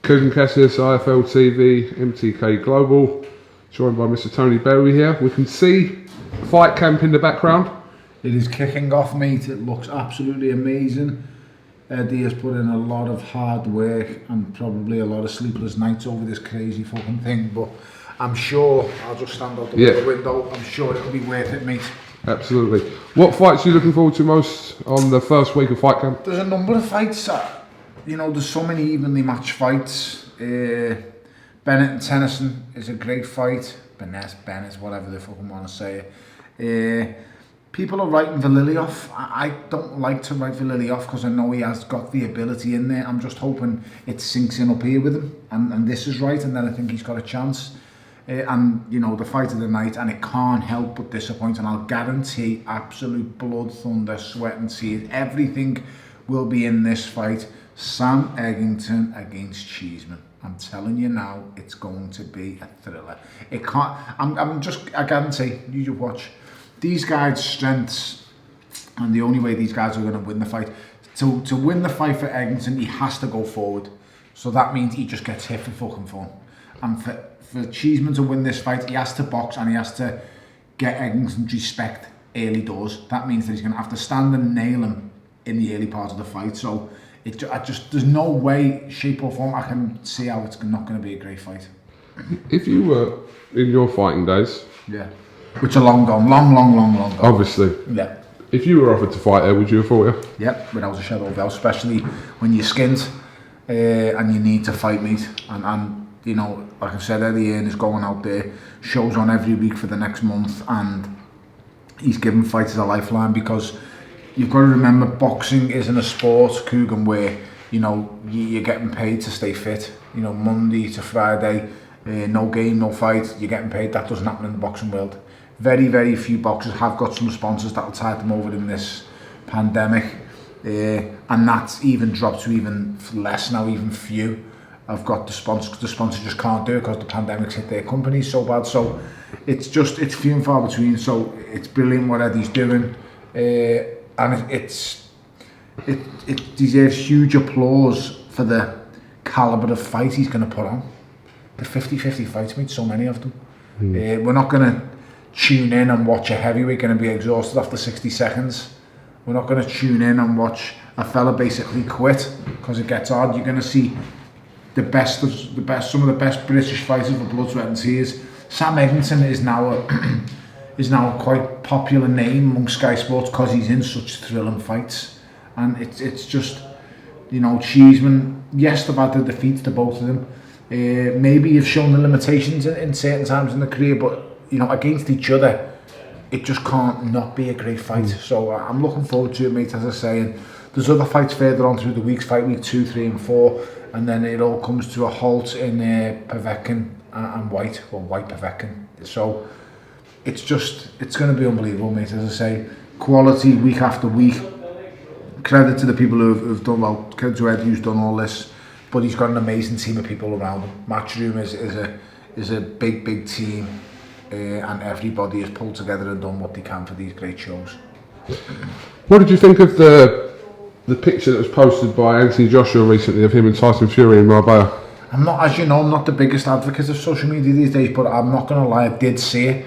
KUGAN CASSIUS, IFL TV, MTK Global, joined by Mr. Tony Bellew here. We can see fight camp in the background. It is kicking off, mate. It looks absolutely amazing. Eddie has put in a lot of hard work and probably a lot of sleepless nights over this crazy fucking thing, but I'm sure, I'll just stand out the window, I'm sure it'll be worth it, mate. Absolutely. What fights are you looking forward to most on the first week of fight camp? There's a number of fights. You know, there's so many evenly matched fights. Bennett and Tennyson is a great fight. Bennett, whatever they fucking want to say it. People are writing Bellew off. I don't like to write Bellew off because I know he has got the ability in there. I'm just hoping it sinks in up here with him and this is right, and then I think he's got a chance. And you know, the fight of the night, and it can't help but disappoint, and I'll guarantee absolute blood, thunder, sweat and tears, everything will be in this fight. Sam Eggington against Cheeseman. I'm telling you now, it's going to be a thriller. It can't. I guarantee. You just watch. These guys' strengths, and the only way these guys are going to win the fight. To win the fight for Eggington, he has to go forward. So that means he just gets hit for fucking fun. And for Cheeseman to win this fight, he has to box and he has to get Eggington's respect early doors. That means that he's going to have to stand and nail him in the early part of the fight. So there's no way, shape or form I can see how it's not going to be a great fight. If you were in your fighting days, yeah, which are long gone, long gone. Obviously, yeah. If you were offered to fight there, would you have fought it? Yep, without a shadow of doubt, especially when you're skinned and you need to fight, mate. And you know, like I said, Eddie Hearn is going out there, shows on every week for the next month, and he's giving fighters a lifeline because you've got to remember, boxing isn't a sport, KUGAN, where, you know, you're getting paid to stay fit. You know, Monday to Friday, no game, no fight, you're getting paid. That doesn't happen in the boxing world. Very, very few boxers have got some sponsors that'll tide them over in this pandemic. And that's even dropped to even less now, even few have got the sponsors. The sponsors just can't do it because the pandemic's hit their companies so bad. So it's few and far between. So it's brilliant what Eddie's doing. And it deserves huge applause for the calibre of fight he's going to put on. The 50-50 fights, made so many of them. We're not going to tune in and watch a heavyweight going to be exhausted after 60 seconds. We're not going to tune in and watch a fella basically quit because it gets hard. You're going to see the best of the best, some of the best British fighters for blood, sweat and tears. Sam Eggington is now a quite popular name among Sky Sports because he's in such thrilling fights, and it's just, you know, Cheeseman, yes, they've had the defeats to both of them. Maybe you've shown the limitations in certain times in the career, but you know, against each other, it just can't not be a great fight. So I'm looking forward to it, mate. As I say, and there's other fights further on through the weeks, fight week 2, 3 and 4, and then it all comes to a halt in Povetkin and White, or White Povetkin. So it's going to be unbelievable, mate. As I say, quality week after week. Credit to the people who've done, well, credit to Ed who's done all this, but he's got an amazing team of people around him. Matchroom is a big team, and everybody has pulled together and done what they can for these great shows. What did you think of the picture that was posted by Anthony Joshua recently of him and Tyson Fury in Marbella? I'm not, as you know, I'm not the biggest advocate of social media these days, but I'm not going to lie, I did see it.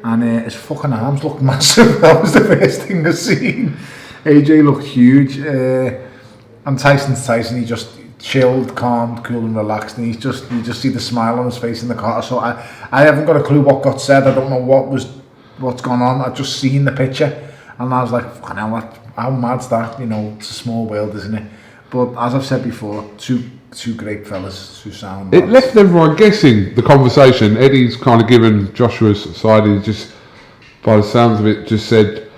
And his fucking arms looked massive. That was the first thing I seen. AJ looked huge. And Tyson's Tyson. He just chilled, calm, cool and relaxed. And you just see the smile on his face in the car. So I haven't got a clue what got said. I don't know what's gone on. I've just seen the picture. And I was like, fucking hell, how mad's that? You know, it's a small world, isn't it? But as I've said before, two great fellas, two sound. It left everyone guessing the conversation. Eddie's kind of given Joshua's side. He just, by the sounds of it, just said,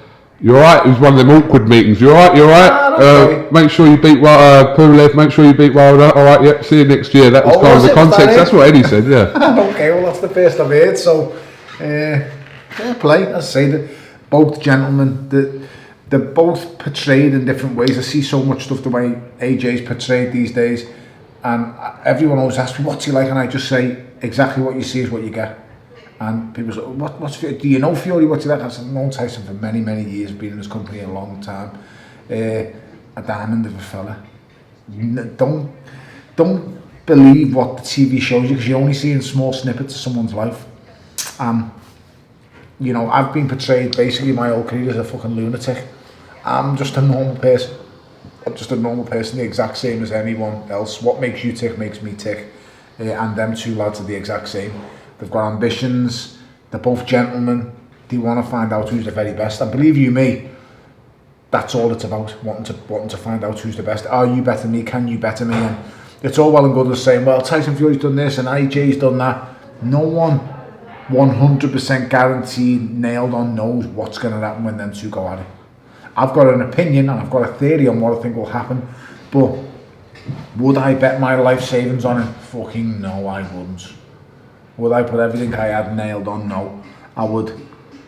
"You're right." It was one of them awkward meetings. You're right. Make sure you beat Pulev. Make sure you beat Wilder. All right. Yep. See you next year. That was kind of the context. That's what Eddie said. Yeah. Okay. Well, that's the first I've heard. So, fair play. As I say, that both gentlemen, they're both portrayed in different ways. I see so much stuff the way AJ's portrayed these days. And everyone always asks me, what's he like? And I just say, exactly what you see is what you get. And people say, what's Fury? Do you know Fury? What's he like? I've known Tyson for many years, been in his company a long time. A diamond of a fella. Don't believe what the TV shows you because you're only seeing small snippets of someone's life. You know, I've been portrayed basically my whole career as a fucking lunatic. I'm just a normal person. I'm just a normal person, the exact same as anyone else. What makes you tick makes me tick. And them two lads are the exact same. They've got ambitions. They're both gentlemen. They want to find out who's the very best. And believe you me, that's all it's about. Wanting to find out who's the best. Are you better than me? Can you better me? And it's all well and good as saying, well, Tyson Fury's done this and AJ's done that. No one 100% guaranteed, nailed on, knows what's going to happen when them two go at it. I've got an opinion and I've got a theory on what I think will happen, but would I bet my life savings on it? Fucking no, I wouldn't. Would I put everything I had nailed on? No, I would.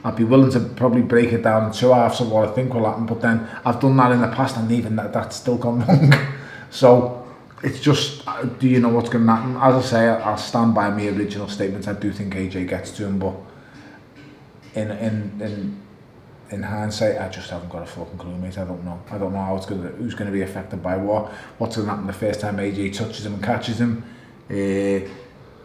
I'd be willing to probably break it down in two halves of what I think will happen, but then I've done that in the past and even that's still gone wrong. So it's just, do you know what's going to happen? As I say, I'll stand by my original statements. I do think AJ gets to him, but in hindsight, I just haven't got a fucking clue, mate. I don't know how it's gonna, who's going to be affected by what. What's going to happen the first time AJ touches him and catches him.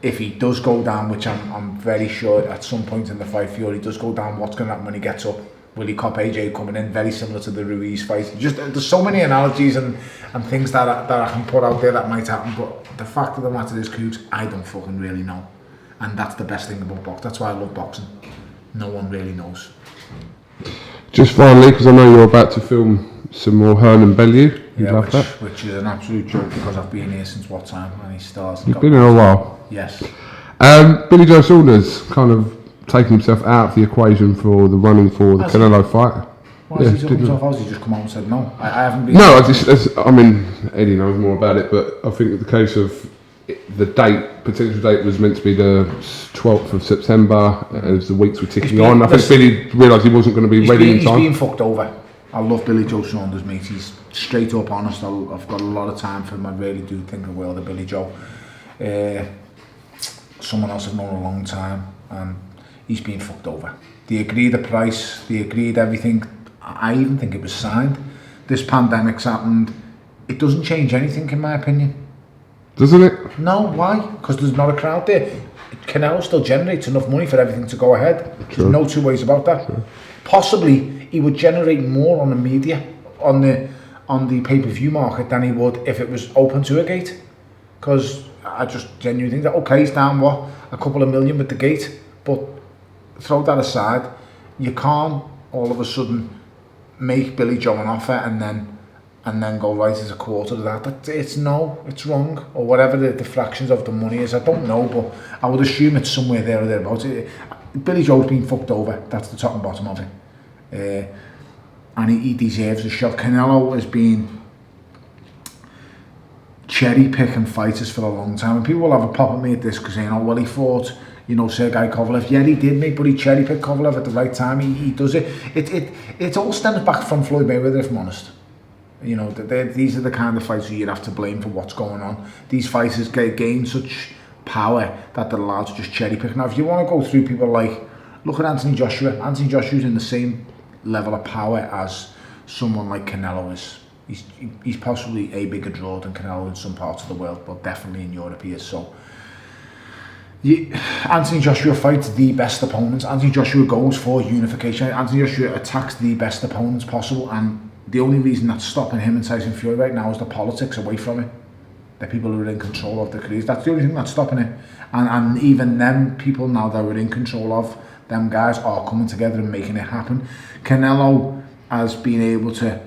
If he does go down, which I'm very sure at some point in the fight, Fury does go down, what's going to happen when he gets up? Will he cop AJ coming in? Very similar to the Ruiz fight. Just there's so many analogies and things that I can put out there that might happen, but the fact of the matter is, Cougs, I don't fucking really know. And that's the best thing about boxing. That's why I love boxing. No one really knows. Just finally, because I know you're about to film some more Hearn and Bellew. Which is an absolute joke because I've been here since what time? And he stars. You've been here a while. Yes. Billy Joe Saunders kind of taking himself out of the equation for the running for the Canelo fight. Why has he took himself out? Has he just come out and said no? I haven't been. No, I mean, Eddie knows more about it, but I think the case of the potential date was meant to be the 12th of September, as the weeks were ticking on. I think Billy realised he wasn't going to be ready in time. He's being fucked over. I love Billy Joe Saunders, mate. He's straight up honest. I've got a lot of time for him. I really do think the world of Billy Joe. Someone else I've known a long time, and he's been fucked over. They agreed the price, they agreed everything. I even think it was signed. This pandemic's happened. It doesn't change anything, in my opinion. Doesn't it? No, why? Because there's not a crowd there. Canelo still generates enough money for everything to go ahead. True. There's no two ways about that. True. Possibly, he would generate more on the media, on the pay-per-view market than he would if it was open to a gate. Because I just genuinely think that, okay, he's down, a couple of million with the gate, but throw that aside, you can't all of a sudden make Billy Joe an offer and then go, right, as a quarter of that. It's wrong, or whatever the fractions of the money is. I don't know, but I would assume it's somewhere there or thereabouts. Billy Joe's been fucked over. That's the top and bottom of it. And he deserves a shot. Canelo has been cherry picking fighters for a long time, and people will have a pop at me at this because saying, oh well, he fought, Sergei Kovalev. Yeah, he did, mate, but he cherry picked Kovalev at the right time. He does it. It all stems back from Floyd Mayweather, if I'm honest. These are the kind of fights you'd have to blame for what's going on. These fighters gain such power that they're allowed to just cherry pick. Now, if you want to go through people like, look at Anthony Joshua. Anthony Joshua's in the same level of power as someone like Canelo is. He's possibly a bigger draw than Canelo in some parts of the world, but definitely in Europe he is. So Anthony Joshua fights the best opponents. Anthony Joshua goes for unification. Anthony Joshua attacks the best opponents possible, and the only reason that's stopping him and Tyson Fury right now is the politics away from it. The people who are in control of the careers. That's the only thing that's stopping it. And even them people now that are in control of them guys are coming together and making it happen. Canelo has been able to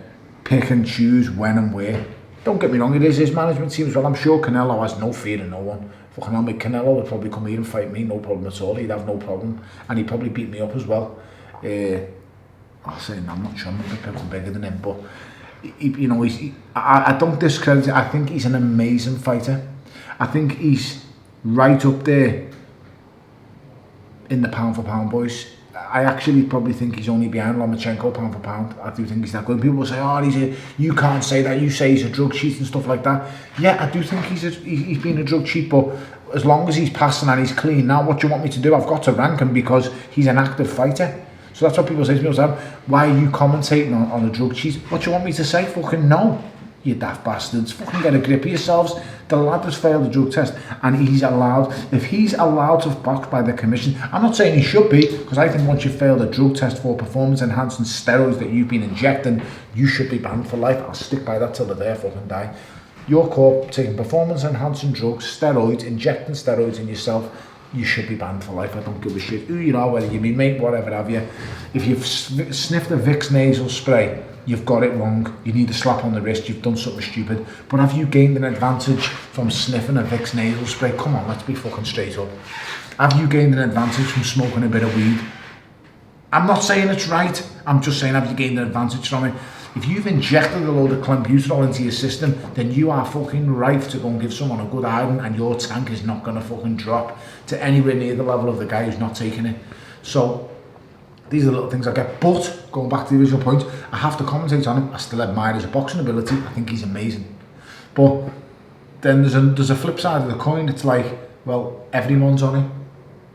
pick and choose when and where. Don't get me wrong, it is his management team as well. I'm sure Canelo has no fear in no one. Fucking hell, Canelo would probably come here and fight me, no problem at all. He'd have no problem, and he'd probably beat me up as well. I'll say, I'm not sure, I'm not bigger than him, but I don't discredit it. I think he's an amazing fighter. I think he's right up there in the pound for pound boys. I actually probably think he's only behind Lomachenko pound for pound. I do think he's that good. People will say, oh, you can't say that, you say he's a drug cheat and stuff like that. Yeah, I do think he's been a drug cheat, but as long as he's passing and he's clean, now what do you want me to do? I've got to rank him because he's an active fighter. So that's what people say to me all the time. Why are you commentating on a drug cheat? What do you want me to say? Fucking no. You daft bastards. Fucking get a grip of yourselves. The lad has failed the drug test and he's allowed, if he's allowed to box by the commission, I'm not saying he should be, because I think once you failed a drug test for performance enhancing steroids that you've been injecting, you should be banned for life. I'll stick by that till the day I fucking die. You're caught taking performance enhancing drugs, steroids, injecting steroids in yourself, you should be banned for life. I don't give a shit who you are, whether you're me mate, whatever have you. If you've sniffed a Vicks nasal spray, you've got it wrong. You need a slap on the wrist, you've done something stupid. But have you gained an advantage from sniffing a Vicks nasal spray? Come on, let's be fucking straight up. Have you gained an advantage from smoking a bit of weed? I'm not saying it's right, I'm just saying have you gained an advantage from it? If you've injected a load of clenbuterol into your system, then you are fucking rife to go and give someone a good iron, and your tank is not going to fucking drop to anywhere near the level of the guy who's not taking it. So these are the little things I get. But going back to the original point, I have to commentate on him. I still admire his boxing ability. I think he's amazing. But then there's a flip side of the coin. It's like, well, everyone's on it.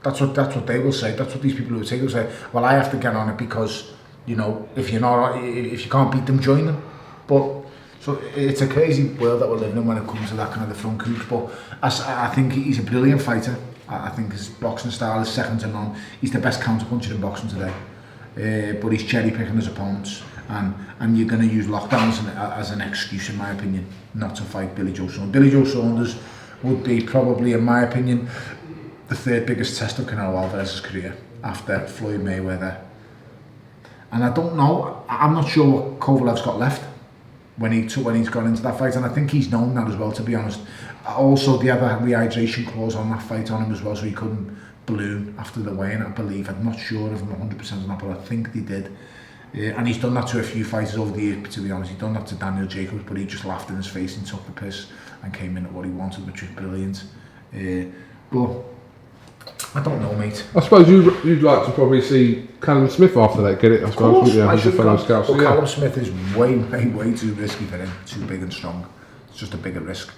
That's what they will say. That's what these people who will take will say. Well, I have to get on it because, you know, if you can't beat them, join them. But so it's a crazy world that we're living in when it comes to that kind of front couch. But I think he's a brilliant fighter. I think his boxing style is second to none. He's the best counterpuncher in boxing today. But he's cherry picking his opponents, and you're going to use lockdowns as an excuse, in my opinion, not to fight Billy Joe Saunders. Billy Joe Saunders would be probably, in my opinion, the third biggest test of Canelo Alvarez's career after Floyd Mayweather. And I don't know, I'm not sure what Kovalev's got left when he's gone into that fight, and I think he's known that as well, to be honest. Also, the other rehydration clause on that fight on him as well, so he couldn't balloon after the weigh-in, I believe. I'm not sure if I'm 100% on that, but I think they did. And he's done that to a few fighters over the years, to be honest. He's done that to Daniel Jacobs, but he just laughed in his face and took the piss and came in at what he wanted, which was brilliant. But I don't know, mate. I suppose you'd like to probably see Callum Smith after that, get it? I suppose, yeah, as a fellow scout. But Callum Smith is way too risky for him. Too big and strong. It's just a bigger risk.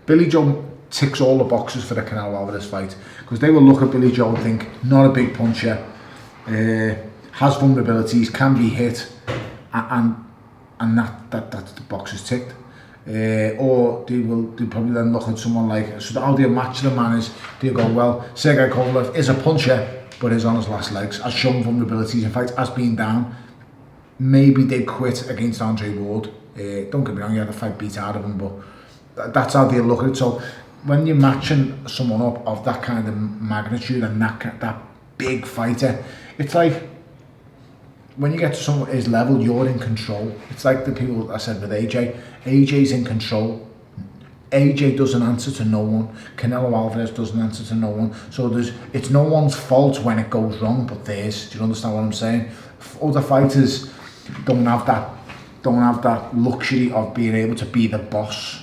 Billy Joe ticks all the boxes for the Canelo Alvarez fight, because they will look at Billy Joe and think, not a big puncher, has vulnerabilities, can be hit, and that's the boxes ticked. Or they'll probably then look at someone like, so how they'll match the man is, they'll go, well, Sergey Kovalev is a puncher, but is on his last legs, has shown vulnerabilities, in fact, has been down. Maybe they quit against Andre Ward. Don't get me wrong, he had the fight beat out of him, but that's how they'll look at it. So when you're matching someone up of that kind of magnitude and that big fighter, it's like, when you get to someone at his level, you're in control. It's like the people I said with AJ. AJ's in control. AJ doesn't answer to no one. Canelo Alvarez doesn't answer to no one. So it's no one's fault when it goes wrong, but theirs. Do you understand what I'm saying? Other fighters don't have that luxury of being able to be the boss.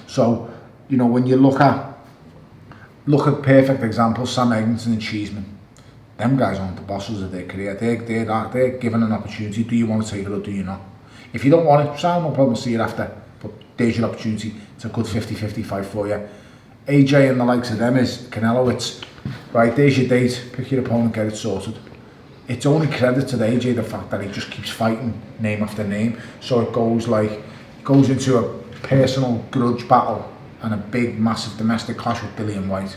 So, you know, when you look at perfect examples, Sam Eglinton and Cheeseman. Them guys aren't the bosses of their career. They're given an opportunity. Do you want to take it or do you not? If you don't want it, Sam, no problem, see it after. But there's your opportunity. It's a good 50-50 fight for you. AJ and the likes of them is Canelo. It's right, there's your date, pick your opponent, get it sorted. It's only credit to the AJ the fact that he just keeps fighting name after name. So it goes into a personal grudge battle and a big, massive domestic clash with Dillian White.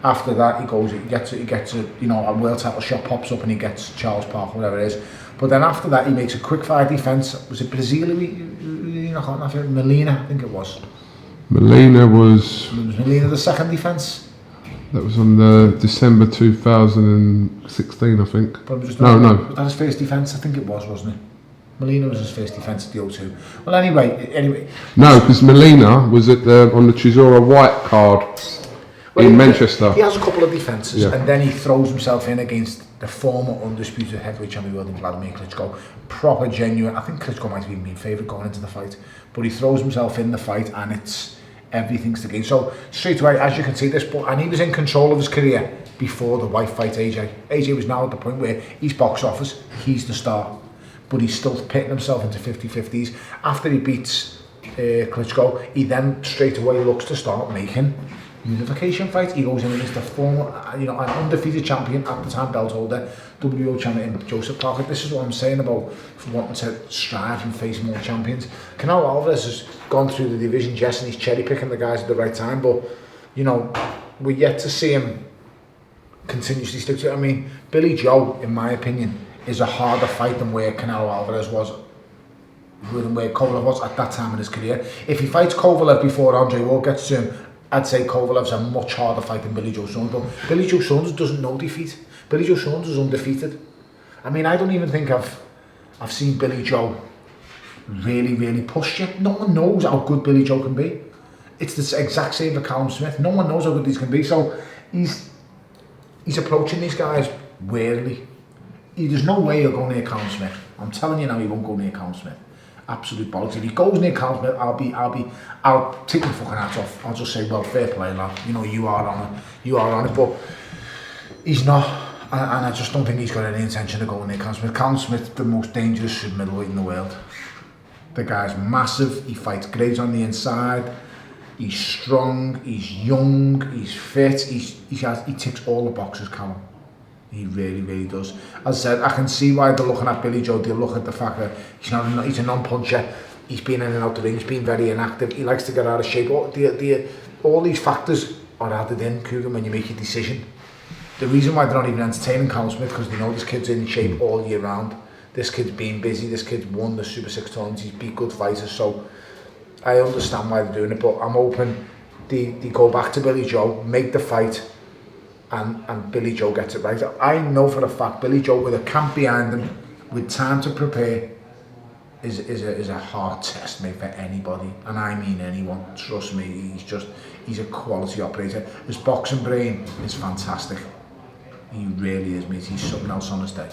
After that, he gets a you know, a world title shot pops up and he gets Charles Parker, whatever it is. But then after that, he makes a quick fire defense. Was it Brazil? Molina, I think it was. Molina was Molina the second defense. That was on the December 2016, I think. But it was just no. Was that his first defense? I think it was, wasn't it? Molina was his first defence at the O2. Well, anyway. No, because Molina was on the Chisora White card. Well, in Manchester. He has a couple of defences, yeah. And then he throws himself in against the former undisputed heavyweight champion world in Vladimir Klitschko. Proper, genuine. I think Klitschko might have been my favourite going into the fight. But he throws himself in the fight and everything's to gain. So straight away, as you can see, and he was in control of his career before the White fight AJ. AJ was now at the point where he's box office, he's the star. But he's still pitting himself into 50-50s. After he beats Klitschko, he then straight away looks to start making unification fight. He goes in against the former, an undefeated champion at the time, belt holder, WO champion Joseph Parker. This is what I'm saying about wanting to strive and face more champions. Canelo Alvarez has gone through the division, yes, and he's cherry picking the guys at the right time, but we're yet to see him continuously stick to it. I mean, Billy Joe, in my opinion, is a harder fight than where Canelo Alvarez was, than where Kovalev was at that time in his career. If he fights Kovalev before Andre Ward gets to him, I'd say Kovalev's a much harder fight than Billy Joe Saunders. But Billy Joe Saunders doesn't know defeat. Billy Joe Saunders is undefeated. I mean, I don't even think I've seen Billy Joe really push you. No one knows how good Billy Joe can be. It's the exact same for Callum Smith. No one knows how good these can be. So he's approaching these guys warily. There's no way he'll go near Callum Smith. I'm telling you now, he won't go near Callum Smith. Absolute bollocks. If he goes near Callum Smith, I'll take my fucking hat off. I'll just say, well, fair play, lad. You are on it. But he's not, and I just don't think he's got any intention of going near Callum Smith. Callum Smith's the most dangerous middleweight in the world. The guy's massive. He fights great on the inside. He's strong. He's young. He's fit. He ticks all the boxes, Callum. He really does. As I said, I can see why they're looking at Billy Joe. They look at the fact that he's a non-puncher. He's been in and out the ring. He's been very inactive. He likes to get out of shape. All these factors are added in, KUGAN, when you make your decision. The reason why they're not even entertaining Callum Smith, because they know this kid's in shape all year round. This kid's been busy. This kid's won the Super 6 tournaments. He's beat good fighters. So I understand why they're doing it, but I'm hoping they go back to Billy Joe, make the fight, and Billy Joe gets it right. I know for a fact Billy Joe, with a camp behind him, with time to prepare, is a hard test, mate, for anybody, and I mean anyone. Trust me, he's a quality operator. His boxing brain is fantastic. He really is, mate. He's something else on his day.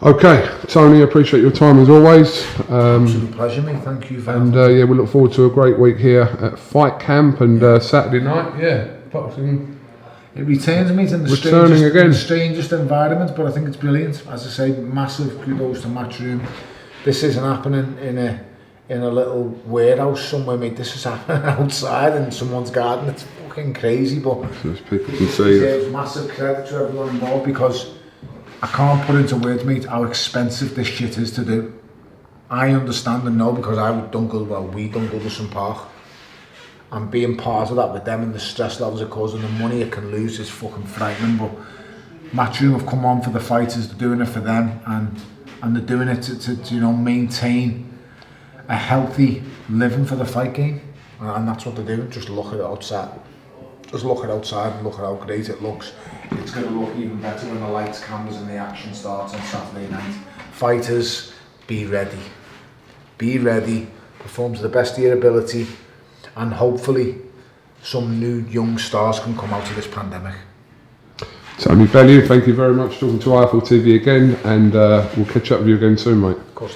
Okay, Tony, I appreciate your time as always. Absolute pleasure, mate. Thank you very much. And we look forward to a great week here at Fight Camp and Saturday night. Boxing. It returns me in the strangest environment, but I think it's brilliant. As I say, massive kudos to Matchroom. This isn't happening in a little warehouse somewhere, mate. This is happening outside in someone's garden. It's fucking crazy, but people can see it. Massive credit to everyone involved, because I can't put into words, mate, how expensive this shit is to do. I understand and know, because we done Goodison Park. And being part of that with them and the stress levels it causes and the money it can lose is fucking frightening. But Matchroom have come on for the fighters, they're doing it for them, and they're doing it to maintain a healthy living for the fight game, and that's what they're doing. Just look at it outside. Just look at outside and look at how great it looks. It's going to look even better when the lights, cameras and the action starts on Saturday night. Fighters, be ready. Be ready. Perform to the best of your ability. And hopefully some new young stars can come out of this pandemic. Tony Bellew, thank you very much for talking to IFL TV again, and we'll catch up with you again soon, mate. Of course,